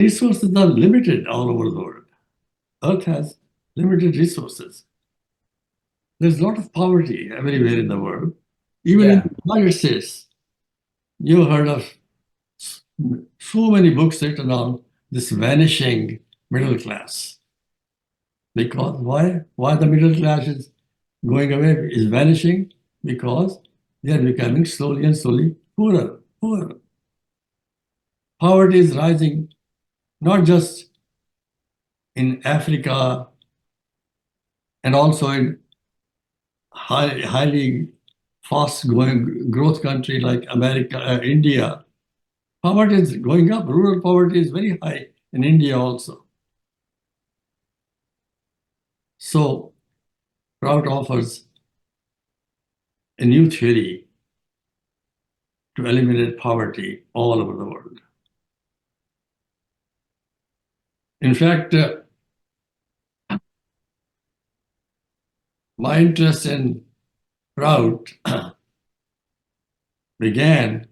Resources are limited all over the world. Earth has limited resources. There's a lot of poverty everywhere in the world. Even in Yeah. the United States, you heard of so many books written on this vanishing middle class. Because why? Why the middle class is going away, is vanishing? Because they are becoming slowly and slowly poorer, poorer. Poverty is rising not just in Africa and also in highly fast growing growth country like America, India. Poverty is going up. Rural poverty is very high in India also. So Prout offers a new theory to eliminate poverty all over the world. In fact, my interest in Prout began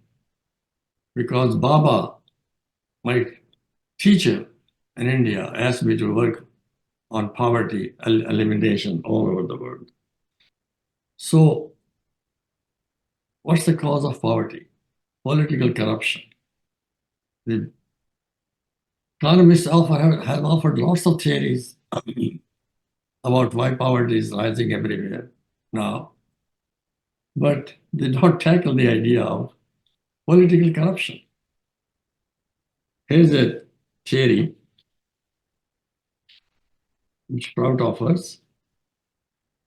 because Baba, my teacher in India, asked me to work on poverty elimination all over the world. So, what's the cause of poverty? Political corruption. The economists have offered lots of theories about why poverty is rising everywhere now, but they don't tackle the idea of political corruption. Here's a theory which Prout offers.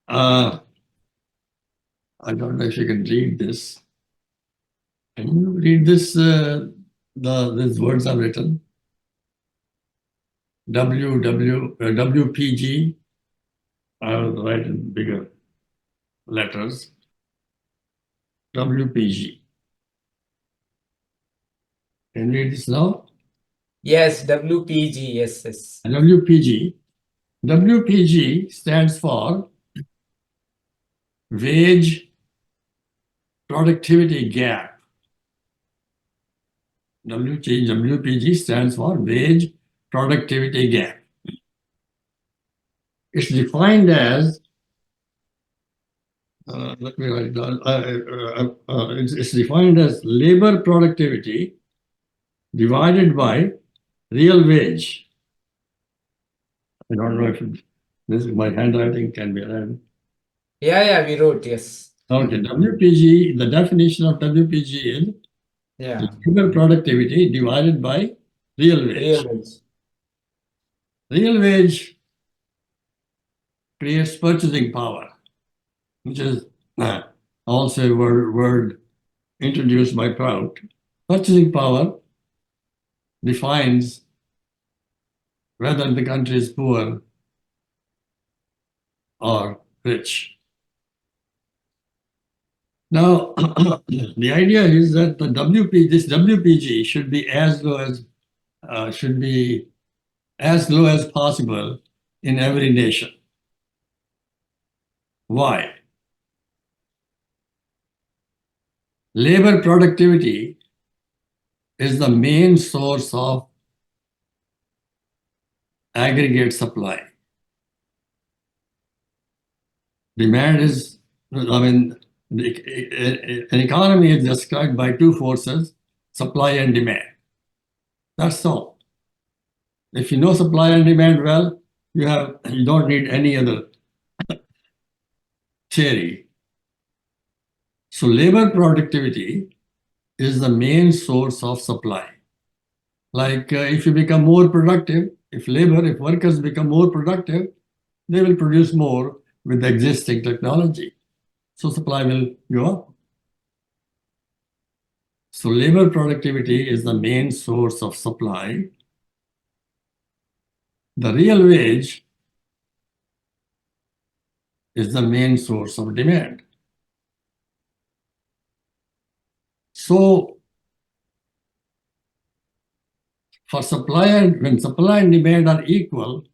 I don't know if you can read this. Can you read this? These words are written. WPG. I'll write in bigger letters. WPG. Can you read this now? Yes, WPG. Yes, yes. WPG. WPG stands for wage productivity gap. WPG stands for wage productivity gap. It's defined as, let me write it down. It's defined as labor productivity divided by real wage. I don't know if this my handwriting can be read. Yeah, we wrote, yes. Okay, WPG, the definition of WPG is Yeah, labor productivity divided by real real wage. wage. Real wage creates purchasing power, which is also a word introduced by Prout. Purchasing power defines whether the country is poor or rich. Now, the idea is that this WPG should be as low as possible in every nation. Why? Labor productivity is the main source of aggregate supply. Demand is, I mean, an economy is described by two forces, supply and demand. That's all. If you know supply and demand well, you don't need any other theory. So labor productivity is the main source of supply. Like if you become more productive, if workers become more productive, they will produce more with existing technology. So supply will go up. So labor productivity is the main source of supply. The real wage is the main source of demand. So when supply and demand are equal,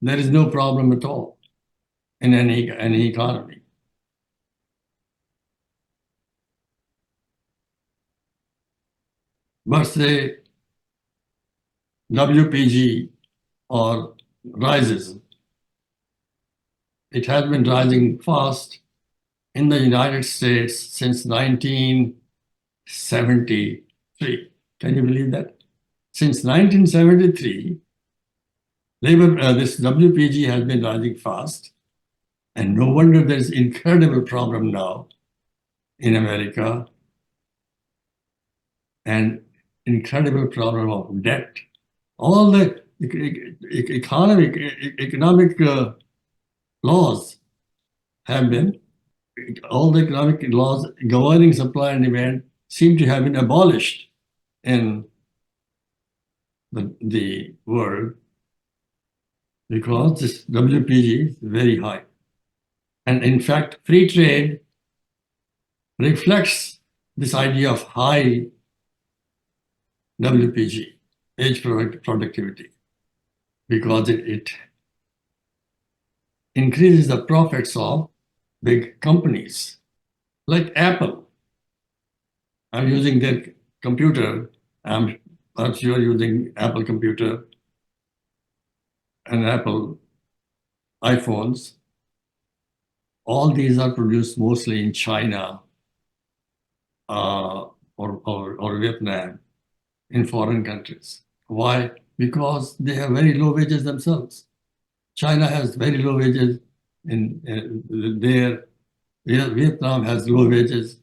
there is no problem at all in any economy. But WPG or rises. It has been rising fast in the United States since 1973. Can you believe that? Since 1973, this WPG has been rising fast, and no wonder there's incredible problem now in America and incredible problem of debt. All the economic laws have been, all the economic laws governing supply and demand seem to have been abolished in the world because this WPG is very high. And in fact, free trade reflects this idea of high WPG, age productivity, because it increases the profits of big companies like Apple. I'm using their computer. Perhaps you're using Apple computer and Apple iPhones. All these are produced mostly in China or Vietnam, in foreign countries. Why? Because they have very low wages themselves. China has very low wages in there. Vietnam has low wages.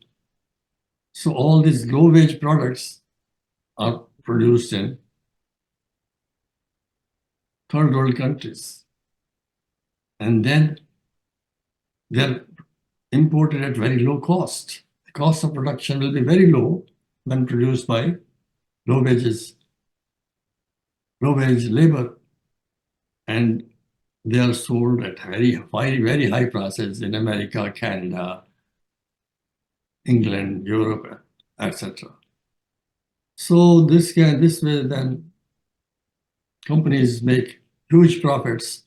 So all these low wage products are produced in third world countries. And then they're imported at very low cost. The cost of production will be very low when produced by low wage labor. And they are sold at very high prices in America, Canada, England, Europe, etc. So this way then companies make huge profits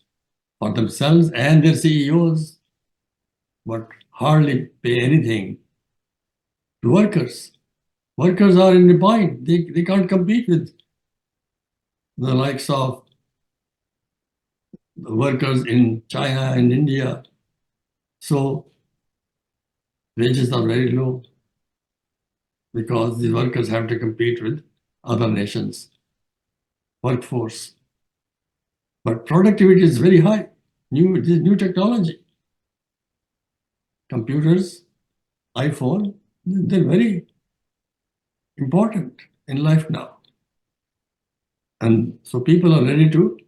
for themselves and their CEOs, but hardly pay anything to workers. Workers are in the bind. They can't compete with the likes of the workers in China and India. So wages are very low because the workers have to compete with other nations' workforce. But productivity is very high. New technology, computers, iPhone, they're very important in life now. And so people are ready to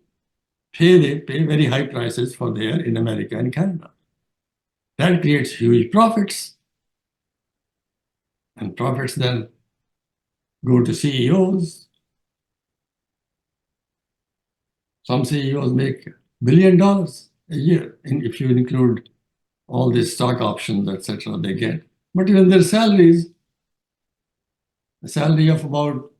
pay very high prices for there in America and Canada. That creates huge profits. And profits then go to CEOs. Some CEOs make $1 billion a year, if you include all these stock options, etc. they get. But even their salaries, a salary of about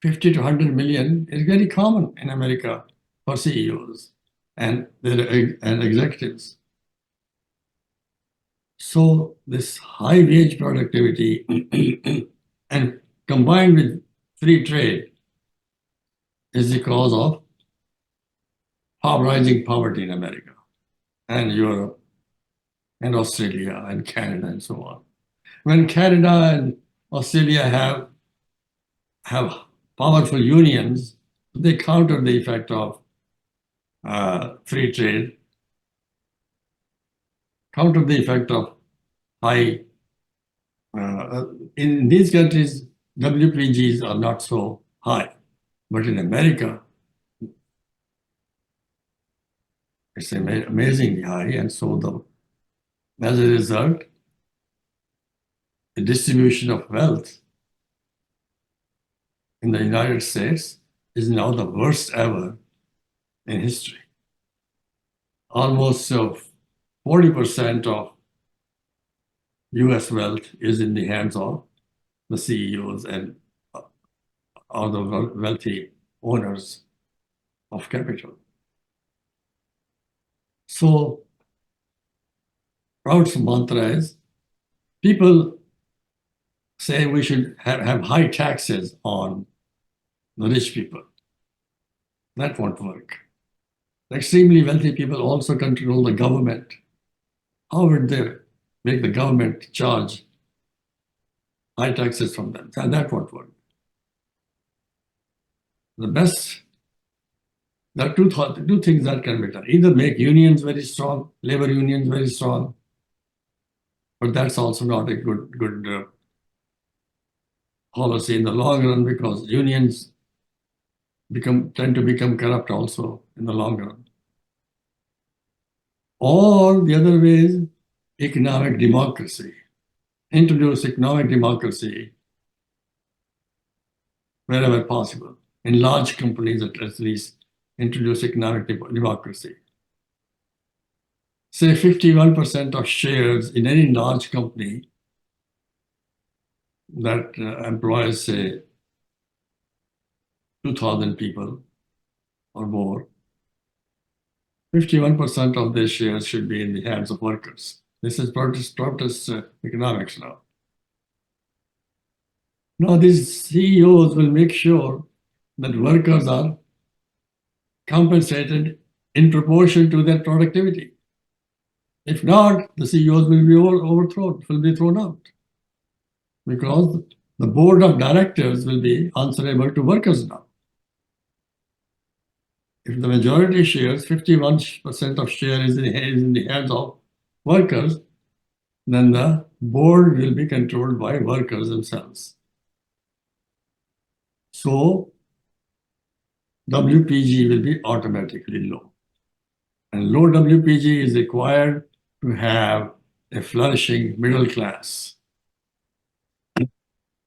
50 to 100 million is very common in America for CEOs and executives. So this high wage productivity and combined with free trade is the cause of rising poverty in America and Europe and Australia and Canada and so on. When Canada and Australia have powerful unions, they counter the effect of free trade, counter the effect of high. In these countries, WPGs are not so high, but in America, it's amazingly high, and so as a result, the distribution of wealth in the United States is now the worst ever in history. Almost 40% of US wealth is in the hands of the CEOs and other wealthy owners of capital. So Prout's mantra is, people say we should have high taxes on the rich people. That won't work. Extremely wealthy people also control the government. How would they make the government charge high taxes from them? That won't work. The best, there are two things that can be done. Either make unions very strong, labor unions very strong, but that's also not a good policy in the long run because unions tend to become corrupt also in the long run. Or the other way is economic democracy. Introduce economic democracy wherever possible. In large companies, at least, introduce economic democracy. Say 51% of shares in any large company that employs, say, 2,000 people or more, 51% of their shares should be in the hands of workers. This is protest economics now. Now, these CEOs will make sure that workers are compensated in proportion to their productivity. If not, the CEOs will be overthrown, will be thrown out. Because the board of directors will be answerable to workers now. If the majority shares, 51% of share is in the hands of workers, then the board will be controlled by workers themselves. So WPG will be automatically low. And low WPG is required to have a flourishing middle class.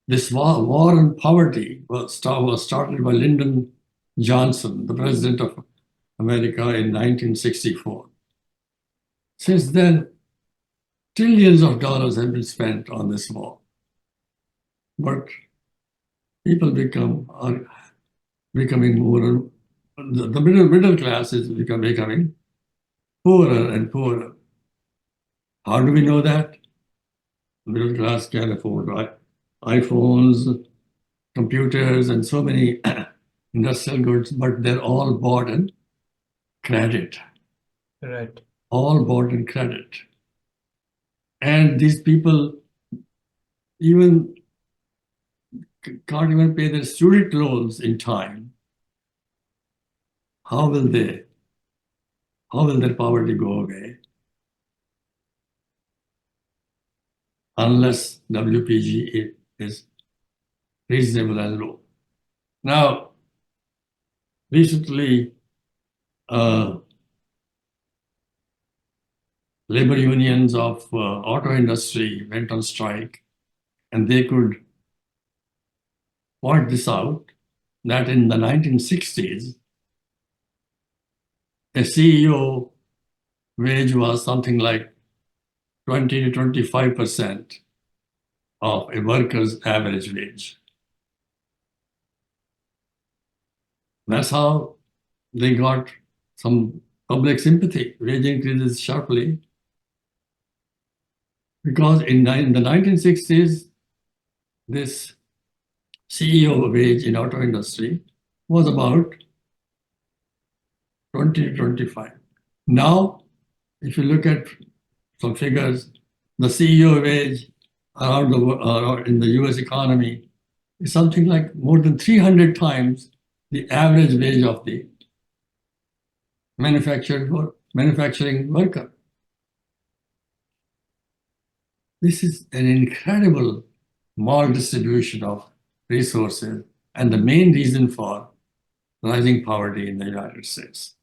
This war on poverty was started by Lyndon Johnson, the president of America in 1964. Since then, trillions of dollars have been spent on this war. But people are becoming more, the middle class is becoming poorer and poorer. How do we know that? Middle class can afford iPhones, computers, and so many industrial goods, but they're all bought in credit. Right. All bought in credit. And these people even can't even pay their student loans in time. How will their poverty go away? Unless WPG is reasonable and low. Now, recently, labor unions of auto industry went on strike, and they could point this out that in the 1960s, a CEO wage was something like 20 to 25% of a worker's average wage. That's how they got some public sympathy. Wage increases sharply because in the 1960s, this CEO wage in auto industry was about 20 to 25. Now, if you look at some figures, the CEO wage in the US economy is something like more than 300 times the average wage of the manufacturing worker. This is an incredible maldistribution of resources and the main reason for rising poverty in the United States.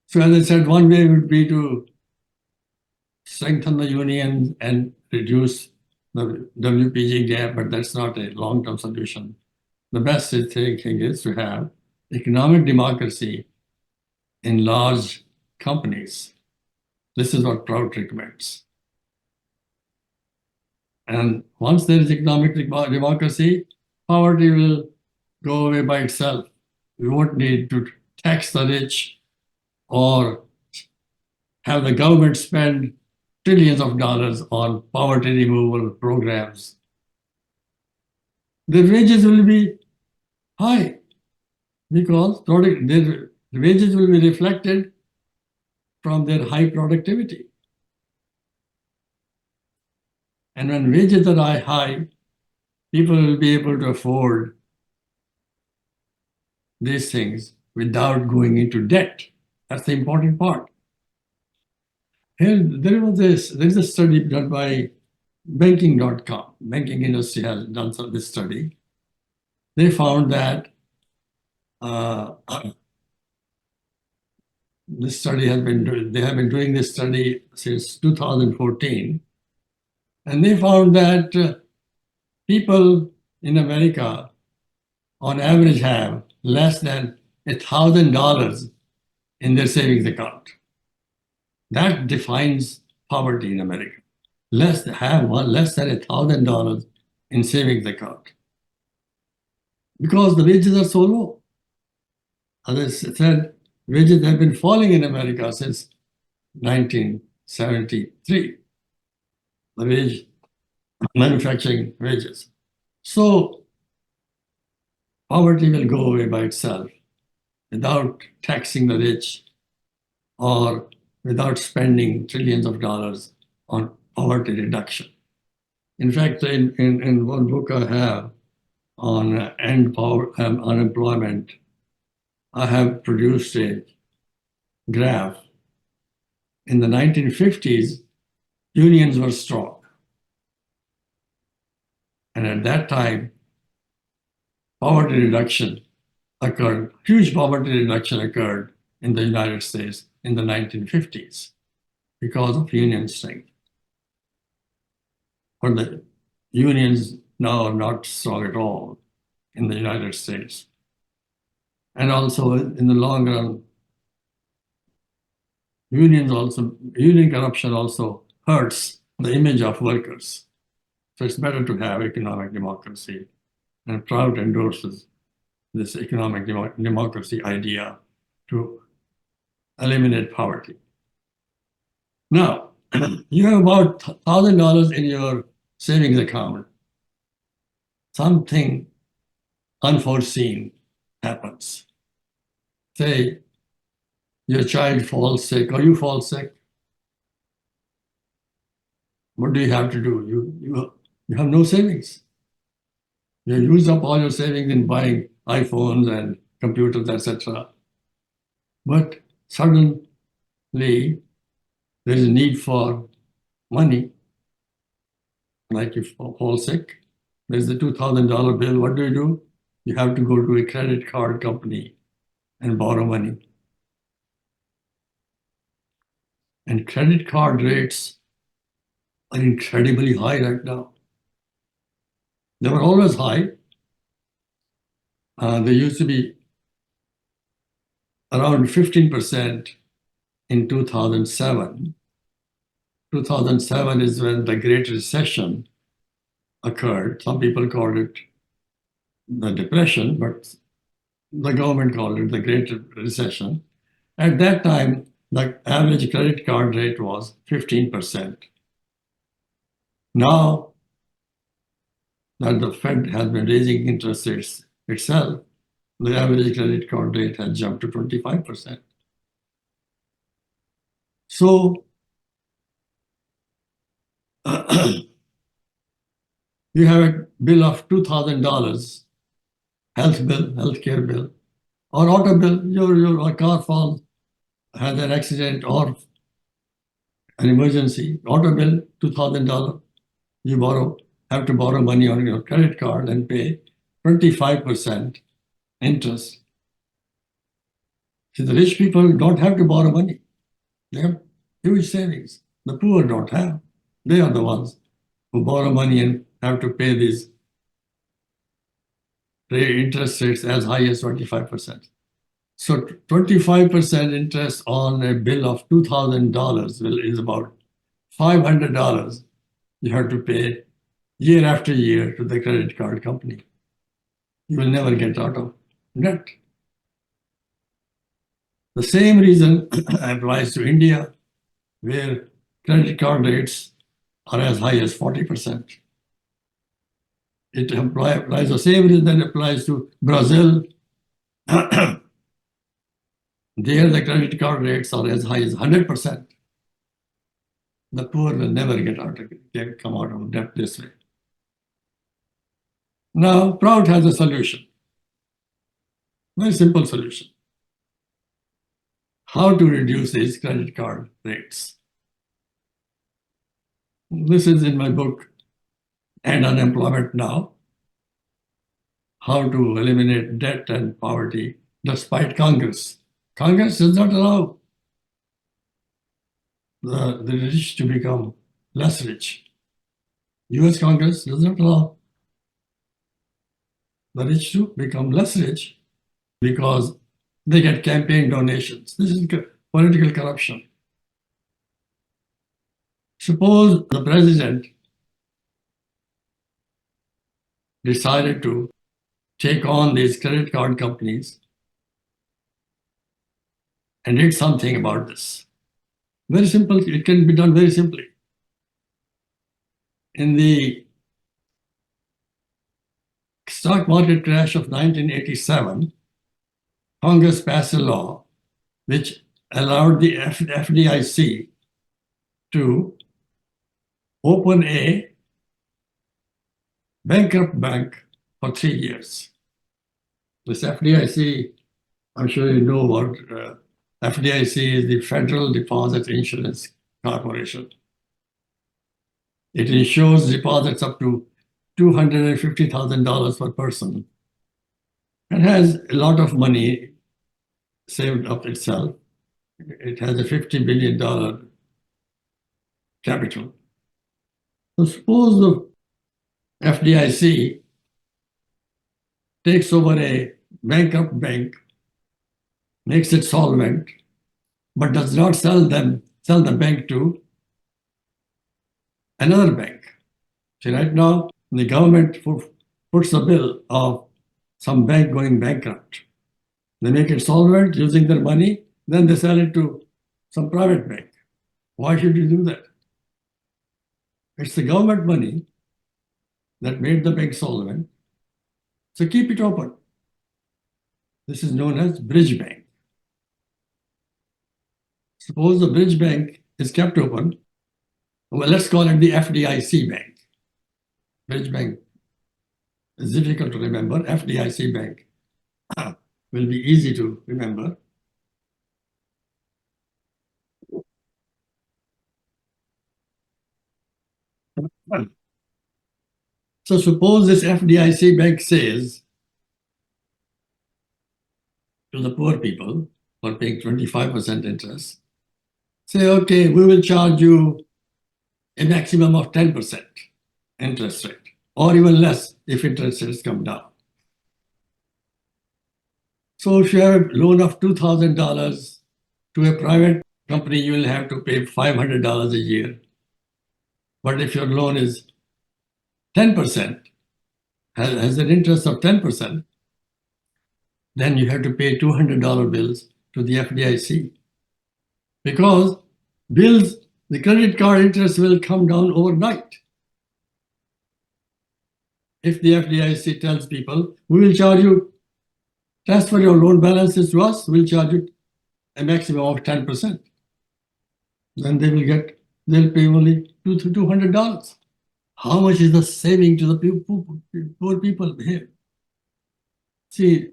So as I said, one way would be to strengthen the union and reduce the WPG gap, but that's not a long-term solution. The best thing is to have economic democracy in large companies. This is what Prout recommends. And once there is economic democracy, poverty will go away by itself. We won't need to tax the rich or have the government spend trillions of dollars on poverty removal programs. The wages will be high because their wages will be reflected from their high productivity. And when wages are high, people will be able to afford these things without going into debt. That's the important part. Here, there's a study done by banking.com. Banking industry has done this study. They found that this study they have been doing this study since 2014, and they found that people in America on average have less than $1,000 in their savings account. That defines poverty in America. Less than $1,000 in savings account because the wages are so low. As I said, wages have been falling in America since 1973. The manufacturing wages. So poverty will go away by itself without taxing the rich or without spending trillions of dollars on poverty reduction. In fact, in one book I have on end unemployment, I have produced a graph. In the 1950s, unions were strong. And at that time, poverty reduction occurred, huge poverty reduction occurred in the United States in the 1950s because of union strength. But the unions now are not strong at all in the United States. And also in the long run, union corruption also hurts the image of workers. So it's better to have economic democracy. And Prout endorses this economic democracy idea to eliminate poverty. Now, you have about $1,000 in your savings account. Something unforeseen happens. Say your child falls sick or you fall sick. What do you have to do? You have no savings. You use up all your savings in buying iPhones and computers, etc. But suddenly there is a need for money. Like if you fall sick, there's the $2,000 bill. What do? You have to go to a credit card company and borrow money. And credit card rates are incredibly high right now. They were always high. They used to be around 15% in 2007. 2007 is when the Great Recession occurred. Some people called it the Depression, but the government called it the Great Recession. At that time, the average credit card rate was 15%. Now that the Fed has been raising interest rates itself, the average credit card rate has jumped to 25%. So you have a bill of $2,000, healthcare bill, or auto bill, your car falls, has an accident or an emergency, auto bill, $2,000, you have to borrow money on your credit card and pay 25% interest. See, the rich people don't have to borrow money. They have huge savings. The poor don't have. They are the ones who borrow money and have to pay these interest rates as high as 25%. So 25% interest on a bill of $2,000 is about $500 you have to pay year after year to the credit card company. You will never get out of debt. The same reason applies to India, where credit card rates are as high as 40%. It applies the same reason that applies to Brazil. There, the credit card rates are as high as 100%. The poor will never come out of debt this way. Now, Prout has a solution. Very simple solution. How to reduce these credit card rates. This is in my book, And Unemployment Now. How to eliminate debt and poverty despite Congress. Congress does not allow the rich to become less rich. US Congress does not allow the rich to become less rich because they get campaign donations. This is political corruption. Suppose the president decided to take on these credit card companies and did something about this. Very simple, it can be done very simply. In the stock market crash of 1987, Congress passed a law which allowed the FDIC to open a bankrupt bank for 3 years. This FDIC, I'm sure you know what FDIC is, the Federal Deposit Insurance Corporation. It insures deposits up to $250,000 per person and has a lot of money saved up itself. It has a $50 billion capital. So suppose the FDIC takes over a bankrupt bank, makes it solvent, but does not sell the bank to another bank. So right now, the government puts a bill of some bank going bankrupt. They make it solvent using their money, then they sell it to some private bank. Why should you do that? It's the government money that made the bank solvent. So keep it open. This is known as bridge bank. Suppose the bridge bank is kept open. Well, let's call it the FDIC bank. Bridge bank is difficult to remember. FDIC bank will be easy to remember. So suppose this FDIC bank says to the poor people who are paying 25% interest, say, okay, we will charge you a maximum of 10% interest rate, or even less if interest rates come down. So if you have a loan of $2,000 to a private company, you will have to pay $500 a year. But if your loan is 10%, has an interest of 10%, then you have to pay $200 bills to the FDIC. Because bills, the credit card interest will come down overnight. If the FDIC tells people, we will charge you, transfer your loan balances to us, we'll charge you a maximum of 10%. Then they'll pay only $200. How much is the saving to the poor people here? See,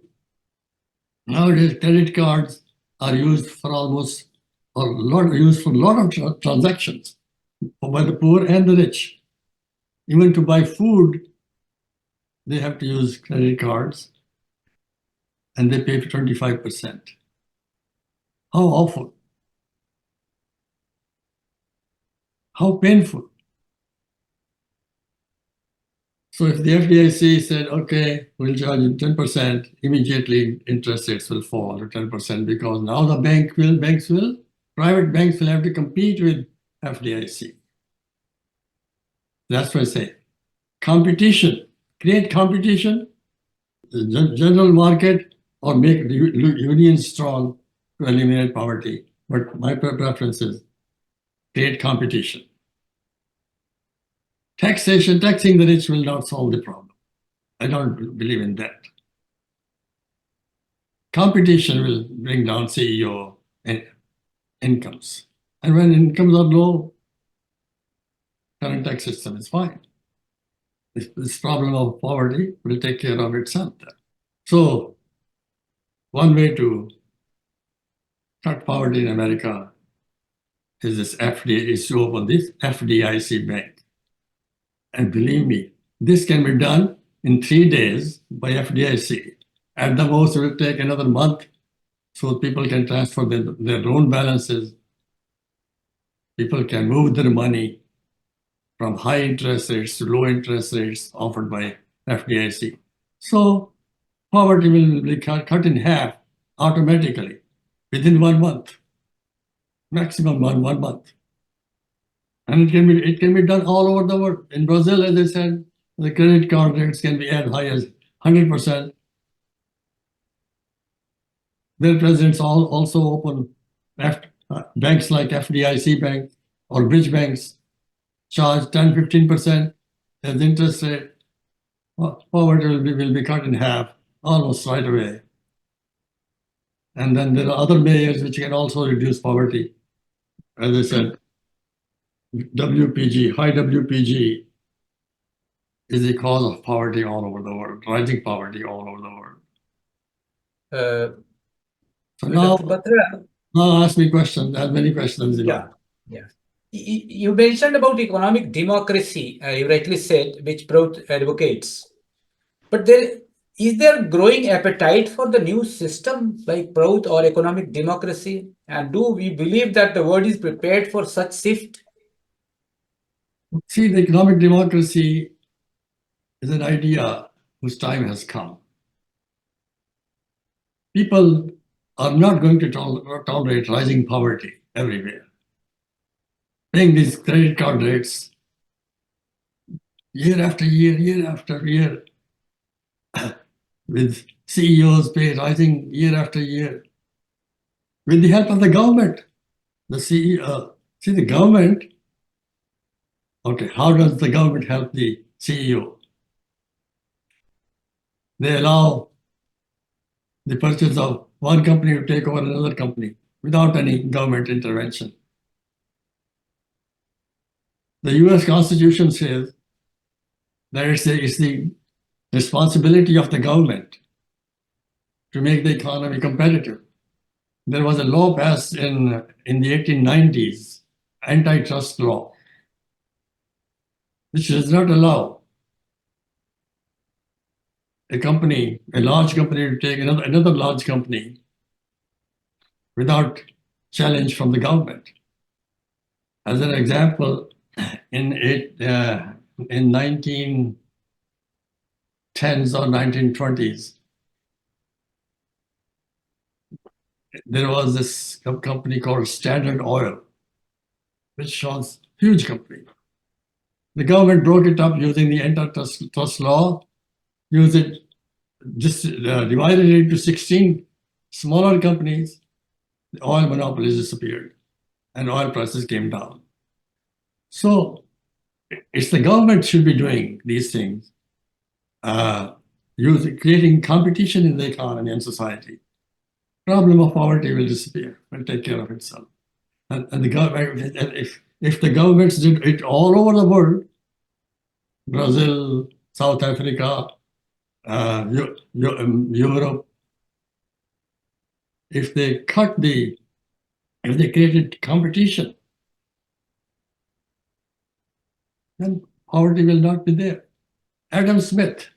nowadays credit cards are used for a lot of transactions by the poor and the rich. Even to buy food, they have to use credit cards, and they pay for 25%. How awful. How painful. So if the FDIC said, okay, we'll charge you 10%, immediately interest rates will fall to 10% because now the private banks will have to compete with FDIC. That's why I say competition, create competition, the general market, or make the unions strong to eliminate poverty. But my preference is create competition. Taxing the rich will not solve the problem. I don't believe in that. Competition will bring down CEO incomes. And when incomes are low, current tax system is fine. This problem of poverty will take care of itself. So one way to cut poverty in America is to open this FDIC bank. And believe me, this can be done in 3 days by FDIC. At the most, it will take another month so people can transfer their own balances. People can move their money from high interest rates to low interest rates offered by FDIC. So poverty will be cut in half automatically within 1 month, maximum 1 month. And it can be done all over the world. In Brazil, as I said, the credit card rates can be as high as 100%. Their presidents also open banks like FDIC Bank or bridge banks charge 10-15% as interest rate. Poverty will be cut in half almost right away. And then there are other measures which can also reduce poverty. As I said, WPG, high WPG is the cause of poverty all over the world, rising poverty all over the world. So now, Dr. Batra, now ask me questions, as many questions as you like. yeah. You mentioned about economic democracy, you rightly said, which Prout advocates. But is there growing appetite for the new system like Prout or economic democracy? And do we believe that the world is prepared for such shift? See, the economic democracy is an idea whose time has come. People are not going to tolerate rising poverty everywhere. Paying these credit card rates year after year, with CEOs pay rising year after year, with the help of the government. The CEO, see the government, okay, how does the government help the CEO? They allow the purchase of one company to take over another company without any government intervention. The US Constitution says that it's the responsibility of the government to make the economy competitive. There was a law passed in the 1890s, antitrust law, which does not allow a large company to take another large company without challenge from the government. As an example, in 1910s or 1920s, there was this company called Standard Oil, which was a huge company. The government broke it up using the antitrust law, divided it into 16 smaller companies. The oil monopolies disappeared and oil prices came down. So it's the government should be doing these things, creating competition in the economy and society. Problem of poverty will disappear, will take care of itself. And the government, if the governments did it all over the world, Brazil, South Africa, Europe, if they created competition, then poverty will not be there. Adam Smith,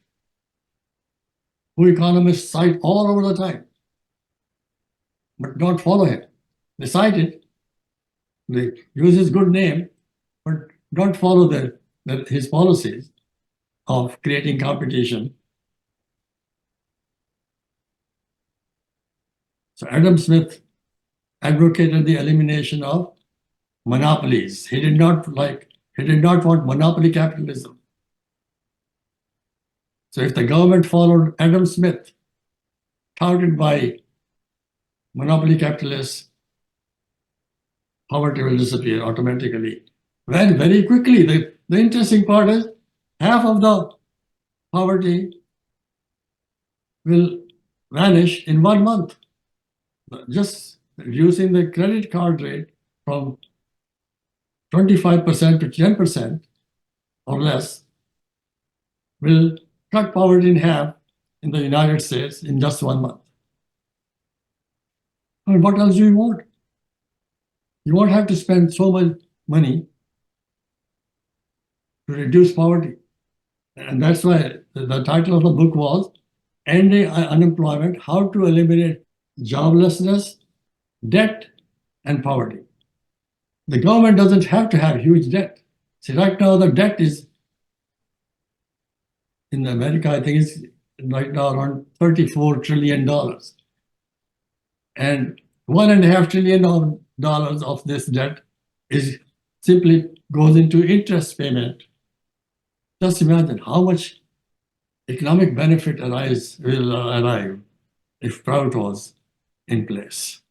who economists cite all over the time, but don't follow him. They cite it, they use his good name, but don't follow his policies of creating competition. So Adam Smith advocated the elimination of monopolies. He did not want monopoly capitalism. So if the government followed Adam Smith, touted by monopoly capitalists, poverty will disappear automatically. Very quickly. The interesting part is half of the poverty will vanish in 1 month. Just reducing the credit card rate from 25% to 10% or less will cut poverty in half in the United States in just 1 month. I mean, what else do you want? You won't have to spend so much money to reduce poverty. And that's why the title of the book was Ending Unemployment, How to Eliminate Joblessness, Debt, and Poverty. The government doesn't have to have huge debt. See, right now the debt is in America, I think it's right now around $34 trillion. And $1.5 trillion of this debt is simply goes into interest payment. Just imagine how much economic benefit will arrive if Prout was in place.